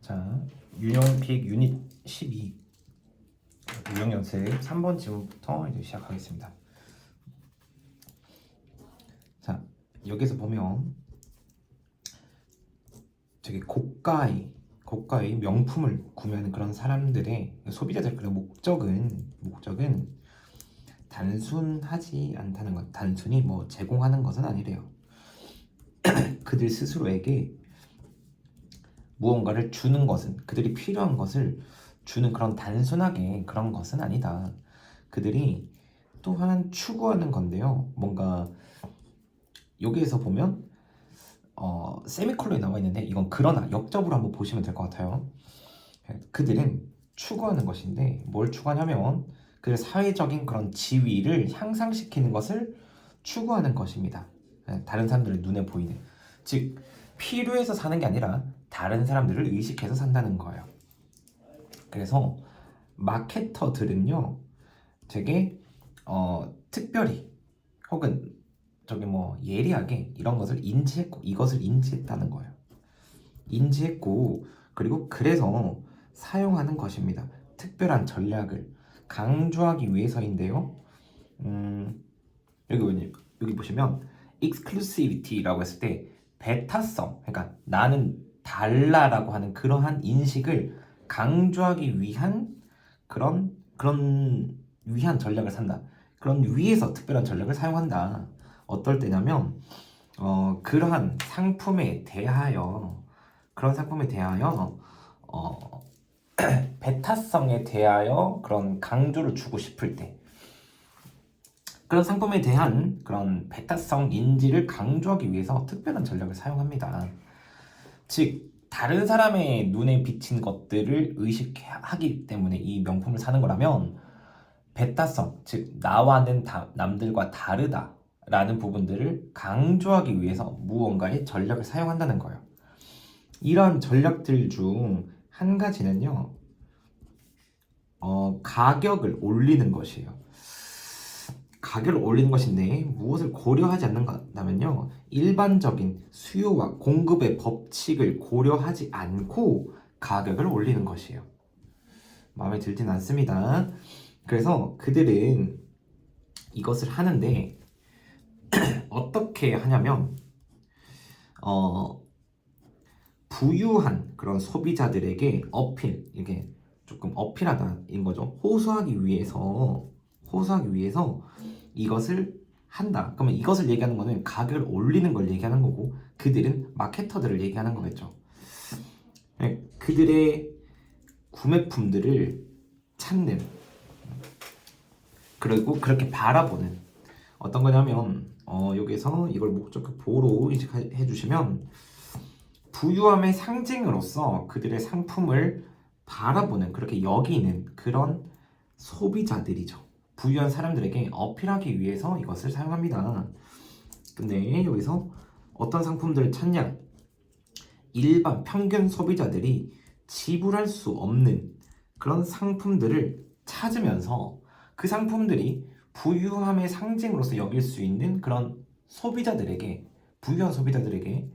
자, 유형픽 유닛 12 유형 연습 3번 지문부터 이제 시작하겠습니다. 자, 여기서 보면 되게 고가의 명품을 구매하는 그런 사람들의 소비자들 그런 목적은 단순하지 않다는 것, 단순히 뭐 제공하는 것은 아니래요. 그들 스스로에게 무언가를 주는 것은, 그들이 필요한 것을 주는 그런 단순하게 그런 것은 아니다. 그들이 또한 추구하는 건데요. 뭔가 여기에서 보면 세미콜론이 나와 있는데 이건 그러나 역접으로 한번 보시면 될 것 같아요. 그들은 추구하는 것인데 뭘 추구하냐면 그 사회적인 그런 지위를 향상시키는 것을 추구하는 것입니다. 다른 사람들의 눈에 보이는, 즉 필요해서 사는 게 아니라 다른 사람들을 의식해서 산다는 거예요. 그래서 마케터들은요 되게 특별히 혹은 저기 뭐 예리하게 이런 것을 인지했고 이것을 인지했다는 거예요. 인지했고 그리고 그래서 사용하는 것입니다. 특별한 전략을 강조하기 위해서인데요. 여기 보시면 exclusivity라고 했을 때 배타성, 그러니까 나는 달라라고 하는 그러한 인식을 강조하기 위한 그런 위한 전략을 산다. 그런 위에서 특별한 전략을 사용한다. 어떨 때냐면 그러한 상품에 대하여 배타성에 대하여 그런 강조를 주고 싶을 때 그런 상품에 대한 그런 배타성 인지를 강조하기 위해서 특별한 전략을 사용합니다. 즉 다른 사람의 눈에 비친 것들을 의식하기 때문에 이 명품을 사는 거라면 배타성, 즉 나와는 남들과 다르다라는 부분들을 강조하기 위해서 무언가의 전략을 사용한다는 거예요. 이런 전략들 중 한 가지는요, 가격을 올리는 것이에요. 가격을 올리는 것인데 무엇을 고려하지 않는다면요, 일반적인 수요와 공급의 법칙을 고려하지 않고 가격을 올리는 것이에요. 마음에 들진 않습니다. 그래서 그들은 이것을 하는데 어떻게 하냐면 부유한 그런 소비자들에게 이게 조금 어필하다인 거죠. 호소하기 위해서 이것을 한다. 그러면 이것을 얘기하는 거는 가격을 올리는 걸 얘기하는 거고 그들은 마케터들을 얘기하는 거겠죠. 그들의 구매품들을 찾는, 그리고 그렇게 바라보는, 어떤 거냐면 여기서 이걸 목적격 보호로 인식해 주시면 부유함의 상징으로서 그들의 상품을 바라보는, 그렇게 여기는 그런 소비자들이죠. 부유한 사람들에게 어필하기 위해서 이것을 사용합니다. 근데 여기서 어떤 상품들을 찾냐? 일반 평균 소비자들이 지불할 수 없는 그런 상품들을 찾으면서 그 상품들이 부유함의 상징으로서 여길 수 있는 그런 부유한 소비자들에게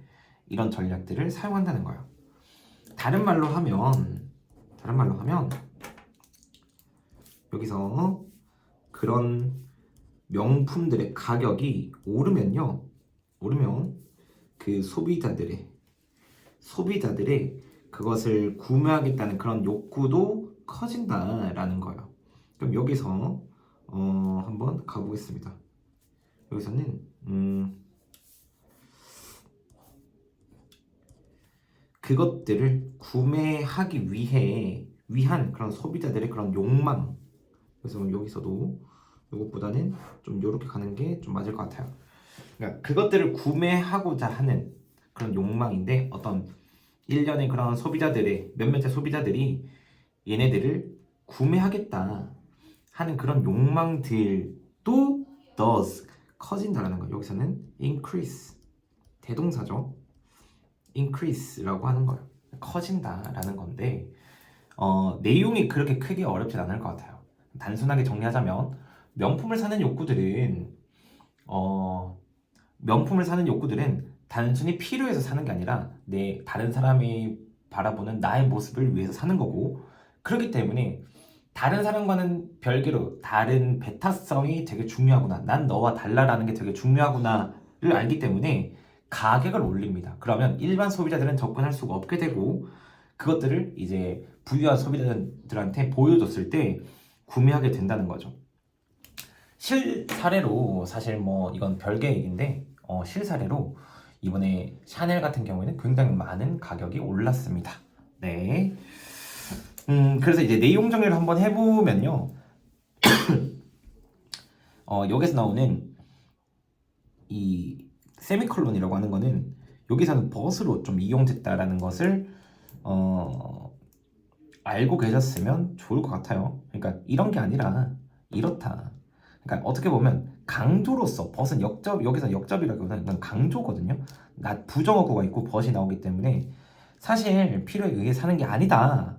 이런 전략들을 사용한다는 거예요. 다른 말로 하면 여기서 그런 명품들의 가격이 오르면 그 소비자들의 그것을 구매하겠다는 그런 욕구도 커진다라는 거예요. 그럼 여기서 한번 가보겠습니다. 여기서는 그것들을 구매하기 위한 그런 소비자들의 그런 욕망. 그래서 여기서도 이것보다는 좀 이렇게 가는 게 좀 맞을 것 같아요. 그러니까 그것들을 구매하고자 하는 그런 욕망인데 어떤 일련의 그런 몇몇의 소비자들이 얘네들을 구매하겠다 하는 그런 욕망들도 thus 커진다라는 거. 여기서는 increase 대동사죠. increase라고 하는 거예요. 커진다라는 건데 내용이 그렇게 크게 어렵진 않을 것 같아요. 단순하게 정리하자면 명품을 사는 욕구들은 단순히 필요해서 사는 게 아니라 다른 사람의 바라보는 나의 모습을 위해서 사는 거고, 그렇기 때문에 다른 사람과는 별개로 다른 배타성이 되게 중요하구나, 난 너와 달라라는 게 되게 중요하구나를 알기 때문에 가격을 올립니다. 그러면 일반 소비자들은 접근할 수가 없게 되고, 그것들을 이제 부유한 소비자들한테 보여줬을 때 구매하게 된다는 거죠. 실사례로, 사실 뭐 이건 별개 얘기인데, 실사례로 이번에 샤넬 같은 경우에는 굉장히 많은 가격이 올랐습니다. 네. 그래서 이제 내용 정리를 한번 해보면요. 여기서 나오는 이 세미콜론이라고 하는 거는 여기서는 벗으로 좀 이용됐다라는 것을 알고 계셨으면 좋을 것 같아요. 그러니까 이런 게 아니라 이렇다. 그러니까 어떻게 보면 강조로서 벗은 역접, 여기서 역접이라기보다는 강조거든요. 부정어구가 있고 벗이 나오기 때문에 사실 필요에 의해 사는 게 아니다.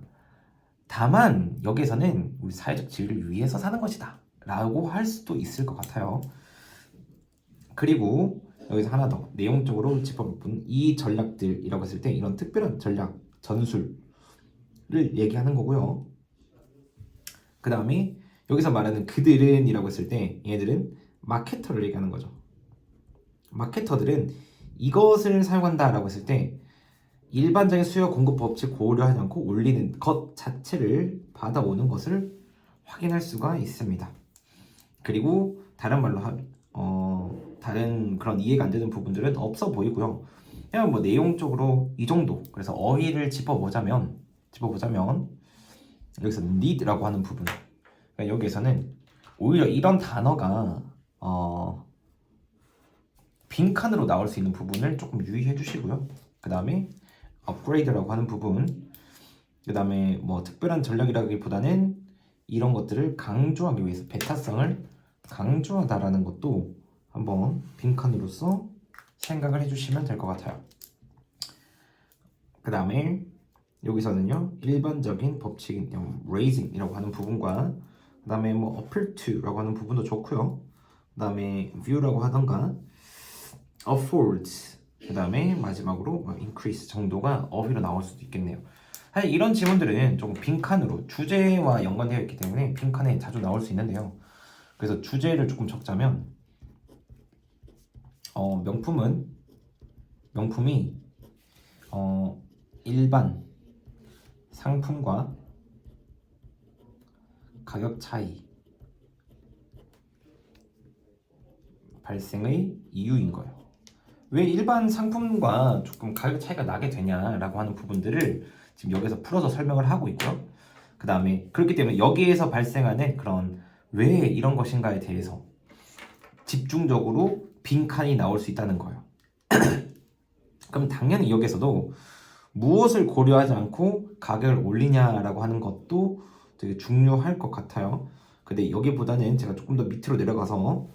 다만 여기에서는 우리 사회적 지위를 위해서 사는 것이다 라고 할 수도 있을 것 같아요. 그리고 여기서 하나 더 내용적으로 짚어볼 이 전략들이라고 했을 때 이런 특별한 전략, 전술을 얘기하는 거고요. 그 다음에 여기서 말하는 그들은 이라고 했을 때 얘들은 마케터를 얘기하는 거죠. 마케터들은 이것을 사용한다 라고 했을 때 일반적인 수요 공급 법칙 고려하지 않고 올리는 것 자체를 받아오는 것을 확인할 수가 있습니다. 그리고 다른 말로 다른 그런 이해가 안 되는 부분들은 없어 보이고요. 그냥 뭐 내용적으로 이 정도. 그래서 어휘를 짚어보자면 여기서 need라고 하는 부분. 그러니까 여기에서는 오히려 이런 단어가 빈칸으로 나올 수 있는 부분을 조금 유의해 주시고요. 그 다음에 업그레이드라고 하는 부분, 그 다음에 뭐 특별한 전략이라기보다는 이런 것들을 강조하기 위해서 배타성을 강조하다라는 것도 한번 빈칸으로서 생각을 해주시면 될 것 같아요. 그 다음에 여기서는요 일반적인 법칙인 raising이라고 하는 부분과 그 다음에 뭐 appeal to라고 하는 부분도 좋고요. 그 다음에 view라고 하던가 affords, 그 다음에 마지막으로 increase 정도가 어휘로 나올 수도 있겠네요. 사실 이런 지문들은 조금 빈칸으로 주제와 연관되어 있기 때문에 빈칸에 자주 나올 수 있는데요. 그래서 주제를 조금 적자면 명품이 일반 상품과 가격 차이 발생의 이유인 거예요. 왜 일반 상품과 조금 가격 차이가 나게 되냐라고 하는 부분들을 지금 여기서 풀어서 설명을 하고 있고요. 그 다음에 그렇기 때문에 여기에서 발생하는 그런 왜 이런 것인가에 대해서 집중적으로 빈칸이 나올 수 있다는 거예요. 그럼 당연히 여기서도 무엇을 고려하지 않고 가격을 올리냐라고 하는 것도 되게 중요할 것 같아요. 근데 여기보다는 제가 조금 더 밑으로 내려가서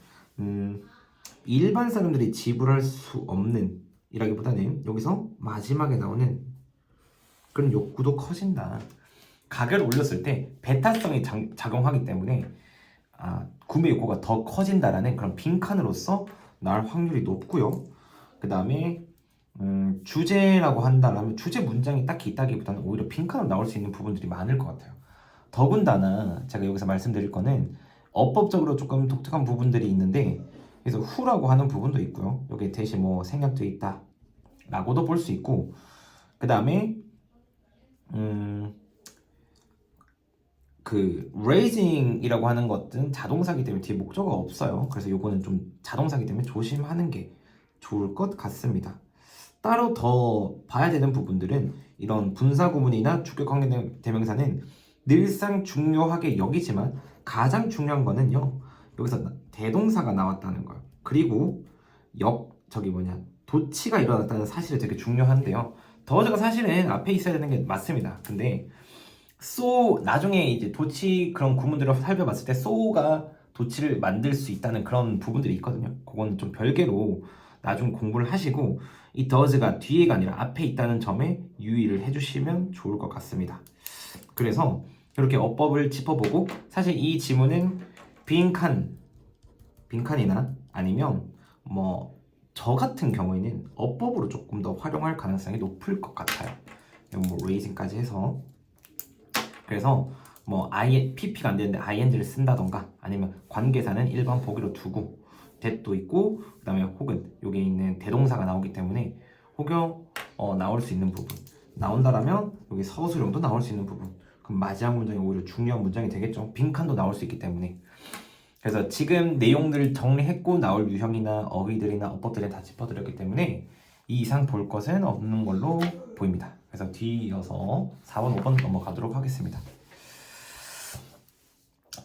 일반 사람들이 지불할 수 없는 이라기보다는 여기서 마지막에 나오는 그런 욕구도 커진다. 가격을 올렸을 때 배타성이 작용하기 때문에 구매 욕구가 더 커진다라는 그런 빈칸으로서 나올 확률이 높고요. 그 다음에 주제라고 한다라면 주제 문장이 딱히 있다기보다는 오히려 빈칸으로 나올 수 있는 부분들이 많을 것 같아요. 더군다나 제가 여기서 말씀드릴 거는 어법적으로 조금 독특한 부분들이 있는데, 그래서 후라고 하는 부분도 있고요. 여기 대신 뭐 생략되어 있다 라고도 볼 수 있고, 그 다음에 그 raising이라고 하는 것은 자동사기 때문에 뒤에 목적어가 없어요. 그래서 요거는 좀 자동사기 때문에 조심하는 게 좋을 것 같습니다. 따로 더 봐야 되는 부분들은 이런 분사구문이나 주격관계 대명사는 늘상 중요하게 여기지만 가장 중요한 거는요, 여기서 대동사가 나왔다는 거예요. 그리고 도치가 일어났다는 사실이 되게 중요한데요. 더즈가 사실은 앞에 있어야 되는 게 맞습니다. 근데 나중에 이제 도치 그런 구문들을 살펴봤을 때 so가 도치를 만들 수 있다는 그런 부분들이 있거든요. 그건 좀 별개로 나중 공부를 하시고 이 does가 뒤에가 아니라 앞에 있다는 점에 유의를 해주시면 좋을 것 같습니다. 그래서 이렇게 어법을 짚어보고, 사실 이 지문은 빈칸이나 아니면 뭐 저 같은 경우에는 어법으로 조금 더 활용할 가능성이 높을 것 같아요. 뭐 raising까지 해서. 그래서 뭐 PP가 안 되는데 ing를 쓴다던가 아니면 관계사는 일반 보기로 두고 that도 있고 그다음에 혹은 여기 있는 대동사가 나오기 때문에 혹여 나올 수 있는 부분 나온다라면 여기 서술형도 나올 수 있는 부분 그럼 마지막 문장이 오히려 중요한 문장이 되겠죠. 빈칸도 나올 수 있기 때문에. 그래서 지금 내용들을 정리했고 나올 유형이나 어휘들이나 어법들을 다 짚어드렸기 때문에 이 이상 볼 것은 없는 걸로 보입니다. 그래서 뒤이어서 4번, 5번 넘어가도록 하겠습니다.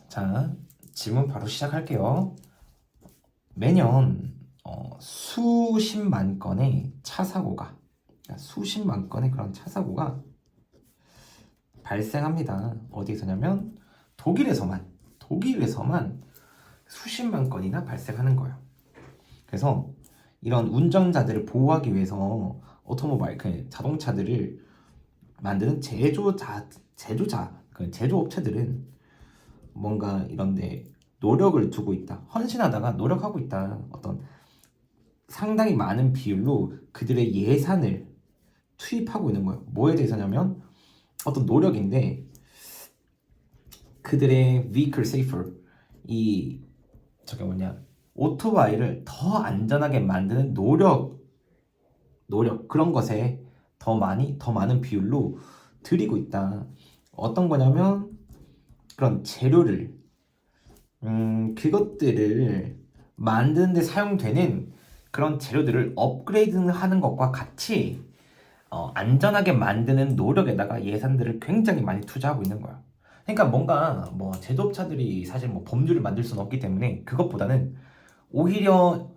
자, 질문 바로 시작할게요. 매년 수십만 건의 차 사고가 수십만 건의 그런 차 사고가 발생합니다. 어디에서냐면 독일에서만 수십만 건이나 발생하는 거예요. 그래서 이런 운전자들을 보호하기 위해서 오토모바일 자동차들을 만드는 제조업체들은 뭔가 이런데 노력을 두고 있다. 헌신하다가 노력하고 있다. 어떤 상당히 많은 비율로 그들의 예산을 투입하고 있는 거예요. 뭐에 대해서냐면 어떤 노력인데 그들의 vehicle safer 오토바이를 더 안전하게 만드는 노력 그런 것에 더 많은 비율로 들이고 있다. 어떤 거냐면 그런 재료를 그것들을 만드는 데 사용되는 그런 재료들을 업그레이드하는 것과 같이 안전하게 만드는 노력에다가 예산들을 굉장히 많이 투자하고 있는 거야. 그러니까 뭔가 뭐 제조업체들이 사실 뭐 범주를 만들 수는 없기 때문에 그것보다는 오히려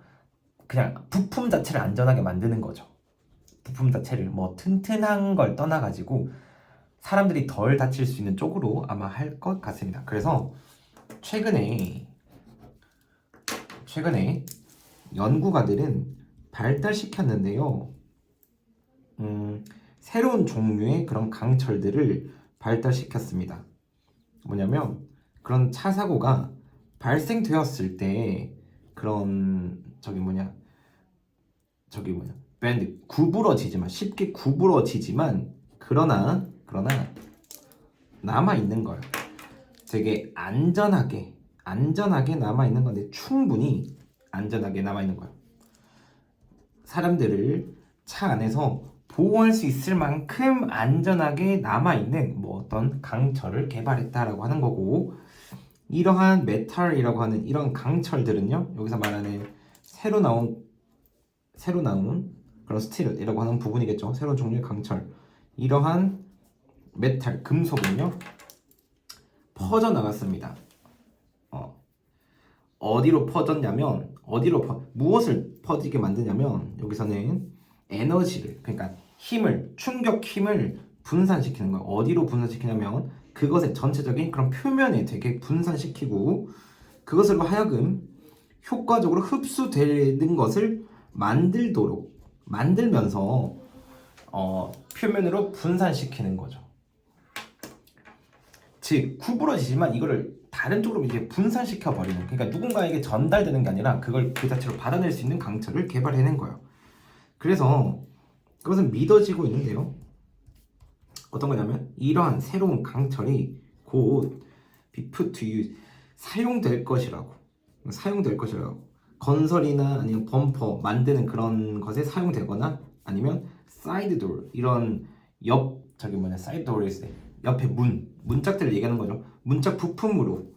그냥 부품 자체를 안전하게 만드는 거죠. 부품 자체를 뭐 튼튼한 걸 떠나가지고 사람들이 덜 다칠 수 있는 쪽으로 아마 할 것 같습니다. 그래서 최근에 연구가들은 발달시켰는데요. 새로운 종류의 그런 강철들을 발달시켰습니다. 뭐냐면 그런 차 사고가 발생되었을 때 그런 쉽게 구부러지지만 그러나 남아 있는 거예요. 되게 안전하게 남아 있는 건데 충분히 안전하게 남아 있는 거예요. 사람들을 차 안에서 보호할 수 있을 만큼 안전하게 남아있는 뭐 어떤 강철을 개발했다라고 하는 거고, 이러한 메탈이라고 하는 이런 강철들은요, 여기서 말하는 새로 나온 그런 스틸이라고 하는 부분이겠죠. 새로운 종류의 강철, 이러한 메탈 금속은요 퍼져나갔습니다. 어디로 퍼졌냐면 무엇을 퍼지게 만드냐면 여기서는 에너지를, 그러니까 충격 힘을 분산시키는 거예요. 어디로 분산시키냐면 그것의 전체적인 그런 표면에 되게 분산시키고 그것으로 하여금 효과적으로 흡수되는 것을 만들면서 표면으로 분산시키는 거죠. 즉 구부러지지만 이거를 다른 쪽으로 이제 분산시켜 버리는, 그러니까 누군가에게 전달되는 게 아니라 그걸 그 자체로 받아낼 수 있는 강철을 개발해낸 거예요. 그래서 그것은 믿어지고 있는데요. 어떤 거냐면 이러한 새로운 강철이 곧 be put to use, 사용될 것이라고. 건설이나 아니면 범퍼 만드는 그런 것에 사용되거나 아니면 사이드 도어, 이런 사이드 도어에 있을 때 옆에 문짝들을 얘기하는 거죠. 문짝 부품으로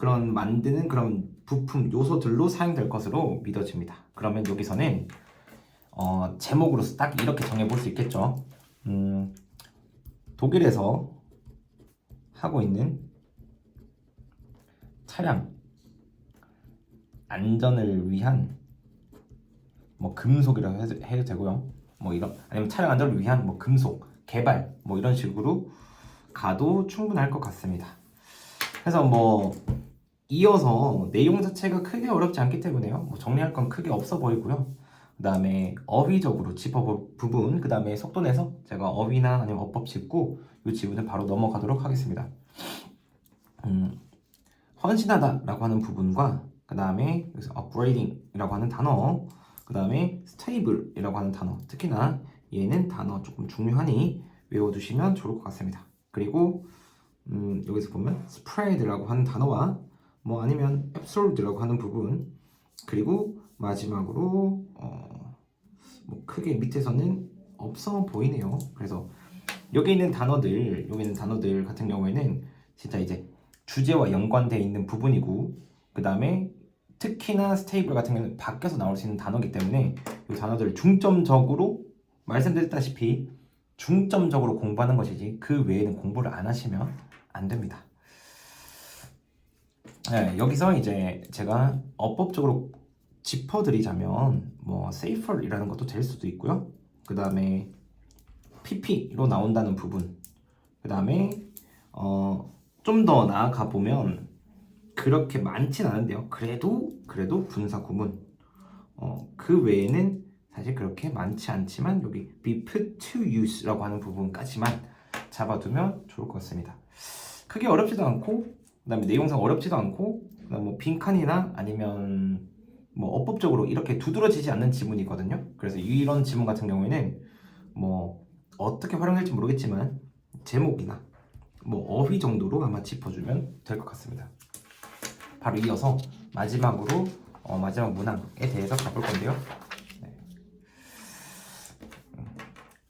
만드는 그런 부품 요소들로 사용될 것으로 믿어집니다. 그러면 여기서는 제목으로서 딱 이렇게 정해볼 수 있겠죠. 독일에서 하고 있는 차량 안전을 위한 뭐 금속이라고 해도 되고요. 뭐 이런, 아니면 차량 안전을 위한 뭐 금속 개발 뭐 이런 식으로 가도 충분할 것 같습니다. 그래서 뭐 이어서 내용 자체가 크게 어렵지 않기 때문에요. 뭐 정리할 건 크게 없어 보이고요. 그 다음에 어휘적으로 짚어볼 부분, 그 다음에 속도 내서 제가 어휘나 아니면 어법 짚고 이 지문을 바로 넘어가도록 하겠습니다. 헌신하다라고 하는 부분과 그 다음에 upgrading이라고 하는 단어, 그 다음에 stable이라고 하는 단어, 특히나 얘는 단어 조금 중요하니 외워두시면 좋을 것 같습니다. 그리고 여기서 보면 spread라고 하는 단어와 뭐 아니면 absorbed라고 하는 부분, 그리고 마지막으로 뭐 크게 밑에서는 없어 보이네요. 그래서 여기 있는 단어들 같은 경우에는 진짜 이제 주제와 연관되어 있는 부분이고, 그 다음에 특히나 스테이블 같은 경우는 밖에서 나올 수 있는 단어이기 때문에 이 단어들을 중점적으로 말씀드렸다시피 중점적으로 공부하는 것이지 그 외에는 공부를 안 하시면 안 됩니다. 네, 여기서 이제 제가 어법적으로 짚어드리자면 뭐 safer이라는 것도 될 수도 있고요. 그 다음에 pp로 나온다는 부분, 그 다음에 좀 더 나아가 보면 그렇게 많진 않은데요. 그래도 분사 구문 그 외에는 사실 그렇게 많지 않지만 여기 be put to use라고 하는 부분까지만 잡아두면 좋을 것 같습니다. 크게 어렵지도 않고, 그 다음에 내용상 어렵지도 않고, 그 다음에 뭐 빈칸이나 아니면 뭐 어법적으로 이렇게 두드러지지 않는 지문이거든요. 그래서 이런 지문 같은 경우에는 뭐 어떻게 활용할지 모르겠지만 제목이나 뭐 어휘 정도로 아마 짚어주면 될 것 같습니다. 바로 이어서 마지막으로 마지막 문항에 대해서 가볼 건데요. 네.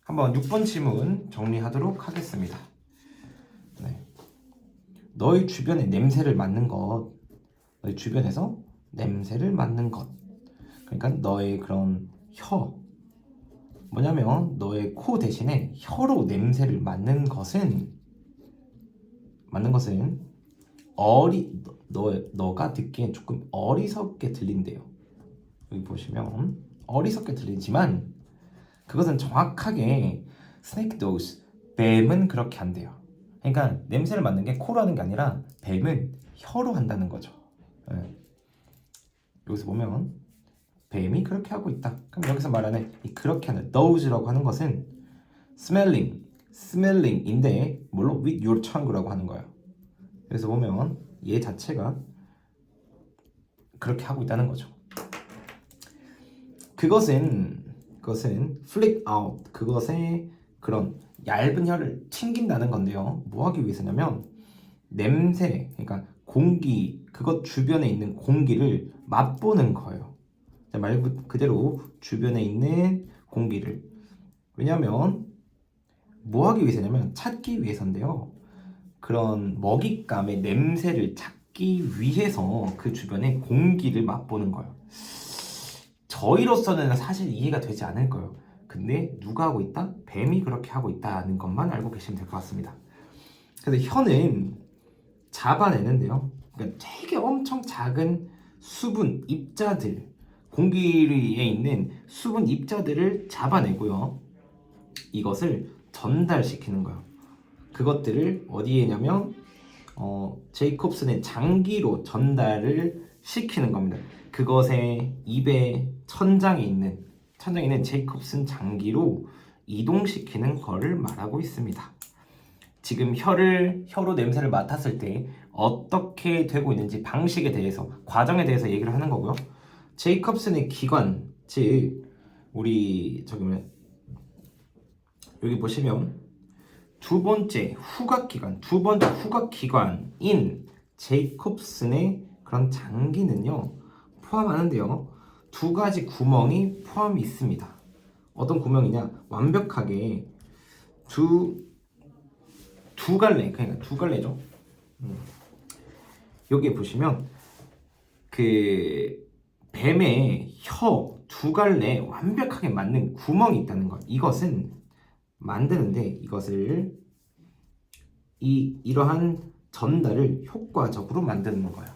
한번 6번 지문 정리하도록 하겠습니다. 네. 너희 주변에 냄새를 맡는 것, 너희 주변에서 냄새를 맡는 것, 그러니까 너의 그런 뭐냐면 너의 코 대신에 혀로 냄새를 맡는 것은 너가 듣기엔 조금 어리석게 들린대요. 여기 보시면 어리석게 들리지만 그것은 정확하게 snake does, 뱀은 그렇게 한대요. 그러니까 냄새를 맡는 게 코로 하는 게 아니라 뱀은 혀로 한다는 거죠. 네. 여기서 보면 뱀이 그렇게 하고 있다. 그럼 여기서 말하는 이 그렇게 하는 does라고 하는 것은 smelling인데 물론 with your tongue라고 하는 거예요. 그래서 보면 얘 자체가 그렇게 하고 있다는 거죠. 그것은 flick out, 그것의 그런 얇은 혀를 튕긴다는 건데요. 뭐 하기 위해서냐면 냄새, 그러니까 공기, 그것 주변에 있는 공기를 맛보는 거예요. 말 그대로 주변에 있는 공기를. 왜냐하면 뭐 하기 위해서냐면 찾기 위해서인데요. 그런 먹잇감의 냄새를 찾기 위해서 그 주변에 공기를 맛보는 거예요. 저희로서는 사실 이해가 되지 않을 거예요. 근데 누가 하고 있다? 뱀이 그렇게 하고 있다는 것만 알고 계시면 될 것 같습니다. 그래서 혀는 잡아내는데요. 그러니까 되게 엄청 작은 수분 입자들, 공기에 있는 수분 입자들을 잡아내고요. 이것을 전달시키는 거예요. 그것들을 어디에 있냐면 제이콥슨의 장기로 전달을 시키는 겁니다. 그것의 입의 천장에 있는 제이콥슨 장기로 이동시키는 거를 말하고 있습니다. 지금 혀로 냄새를 맡았을 때 어떻게 되고 있는지 방식에 대해서, 과정에 대해서 얘기를 하는 거고요. 제이콥슨의 기관, 즉 우리 여기 보시면 두 번째 후각 기관인 제이콥슨의 그런 장기는요 포함하는데요, 두 가지 구멍이 포함이 있습니다. 어떤 구멍이냐? 완벽하게 두 갈래, 그러니까 두 갈래죠. 여기에 보시면 그 뱀의 혀 두 갈래에 완벽하게 맞는 구멍이 있다는 것. 이것은 만드는데 이것을 이러한 전달을 효과적으로 만드는 거예요.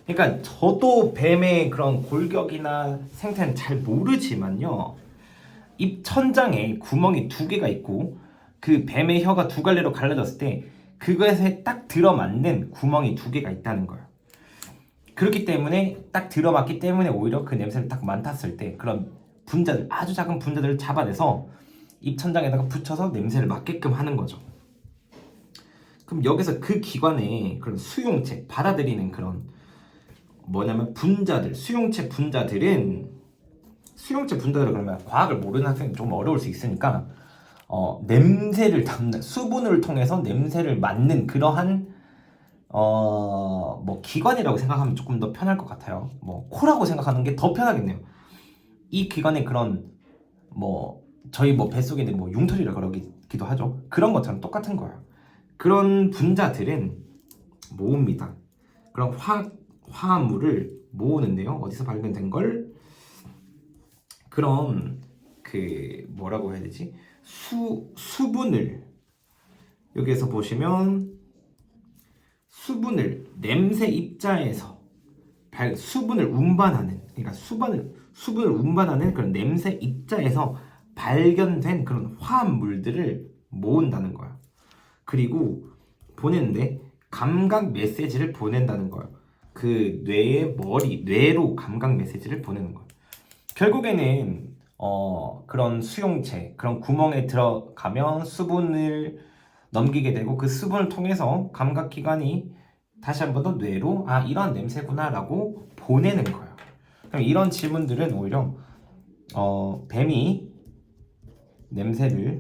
그러니까 저도 뱀의 그런 골격이나 생태는 잘 모르지만요, 입 천장에 구멍이 두 개가 있고 그 뱀의 혀가 두 갈래로 갈라졌을 때 그것에 딱 들어맞는 구멍이 두 개가 있다는 거예요. 그렇기 때문에 딱 들어맞기 때문에 오히려 그 냄새를 딱 맡았을 때 그런 분자들, 아주 작은 분자들을 잡아내서 입 천장에다가 붙여서 냄새를 맡게끔 하는 거죠. 그럼 여기서 그 기관에 그런 수용체, 받아들이는 그런 뭐냐면 분자들, 수용체 분자들은 수용체 분자를 그러면 과학을 모르는 학생은 좀 어려울 수 있으니까 냄새를 담는 수분을 통해서 냄새를 맡는 그러한 뭐 기관이라고 생각하면 조금 더 편할 것 같아요. 뭐 코라고 생각하는 게 더 편하겠네요. 이 기관의 그런 뭐 저희 뭐 뱃속에 있는 뭐 융털이라 그러기도 하죠. 그런 것처럼 똑같은 거예요. 그런 분자들은 모읍니다. 그런 화합물을 모으는데요. 어디서 발견된 걸? 그럼 그 뭐라고 해야 되지? 수분을 여기에서 보시면 수분을 냄새 입자에서 수분을 운반하는, 그러니까 수분을 운반하는 그런 냄새 입자에서 발견된 그런 화합물들을 모은다는 거야. 그리고 보내는데 감각 메시지를 보낸다는 거예요. 그 뇌로 감각 메시지를 보내는 거예요. 결국에는 그런 수용체, 그런 구멍에 들어가면 수분을 넘기게 되고 그 수분을 통해서 감각기관이 다시 한 번 더 뇌로 이런 냄새구나 라고 보내는 거예요. 그럼 이런 질문들은 오히려 뱀이 냄새를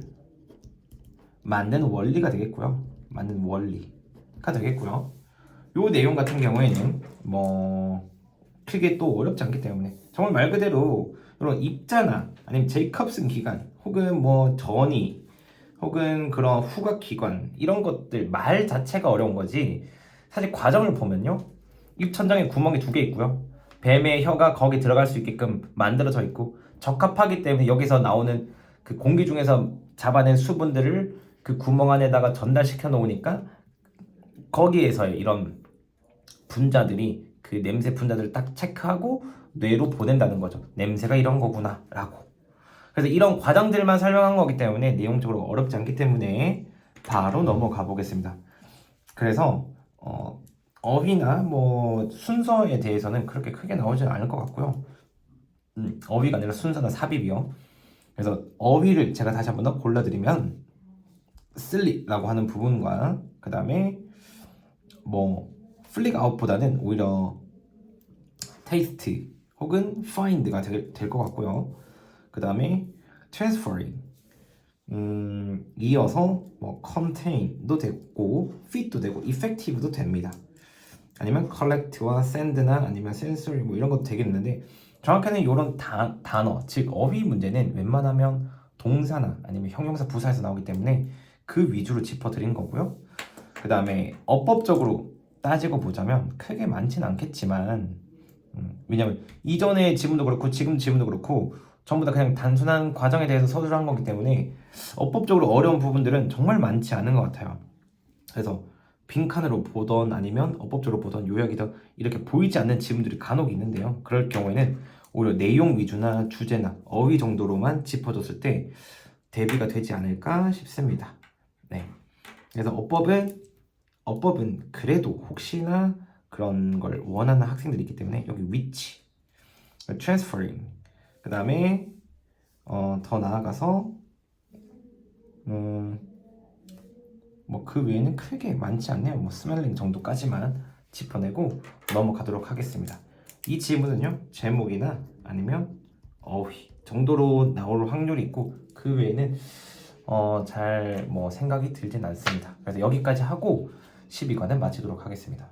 만드는 원리가 되겠고요. 만드는 원리가 되겠고요. 요 내용 같은 경우에는 뭐 크게 또 어렵지 않기 때문에 정말 말 그대로 이런 입자나 아니면 제이콥슨 기관 혹은 뭐 전이 혹은 그런 후각 기관 이런 것들 말 자체가 어려운 거지. 사실 과정을 보면요, 입천장에 구멍이 2개 있고요, 뱀의 혀가 거기 들어갈 수 있게끔 만들어져 있고 적합하기 때문에 여기서 나오는 그 공기 중에서 잡아낸 수분들을 그 구멍 안에다가 전달시켜 놓으니까 거기에서의 이런 분자들이 그 냄새 분자들을 딱 체크하고 뇌로 보낸다는 거죠. 냄새가 이런 거구나 라고. 그래서 이런 과정들만 설명한 거기 때문에 내용적으로 어렵지 않기 때문에 바로 넘어가 보겠습니다. 그래서 어휘나 뭐 순서에 대해서는 그렇게 크게 나오지 않을 것 같고요. 어휘가 아니라 순서나 삽입이요. 그래서 어휘를 제가 다시 한번 더 골라드리면 sleep라고 하는 부분과 그 다음에 뭐 flick out보다는 오히려 taste 혹은 find가 될 것 같고요. 그 다음에 transferring 이어서 뭐 contain도 되고 fit도 되고 effective도 됩니다. 아니면 collect와 send나 아니면 sensory 뭐 이런 것도 되겠는데 정확히는 이런 단어 즉 어휘 문제는 웬만하면 동사나 아니면 형용사 부사에서 나오기 때문에 그 위주로 짚어드린 거고요. 그 다음에 어법적으로 따지고 보자면 크게 많진 않겠지만 왜냐면 이전의 지문도 그렇고 지금 지문도 그렇고 전부 다 그냥 단순한 과정에 대해서 서술한 거기 때문에 어법적으로 어려운 부분들은 정말 많지 않은 것 같아요. 그래서 빈칸으로 보던 아니면 어법적으로 보던 요약이든 이렇게 보이지 않는 지문들이 간혹 있는데요. 그럴 경우에는 오히려 내용 위주나 주제나 어휘 정도로만 짚어줬을 때 대비가 되지 않을까 싶습니다. 네. 그래서 어법은 그래도 혹시나 그런 걸 원하는 학생들이 있기 때문에 여기 which, transferring, 그 다음에 더 나아가서 뭐 그 외에는 크게 많지 않네요. 뭐 스멜링 정도까지만 짚어내고 넘어가도록 하겠습니다. 이 지문은요, 제목이나 아니면 어휘 정도로 나올 확률이 있고 그 외에는 잘 뭐 생각이 들진 않습니다. 그래서 여기까지 하고 12과는 마치도록 하겠습니다.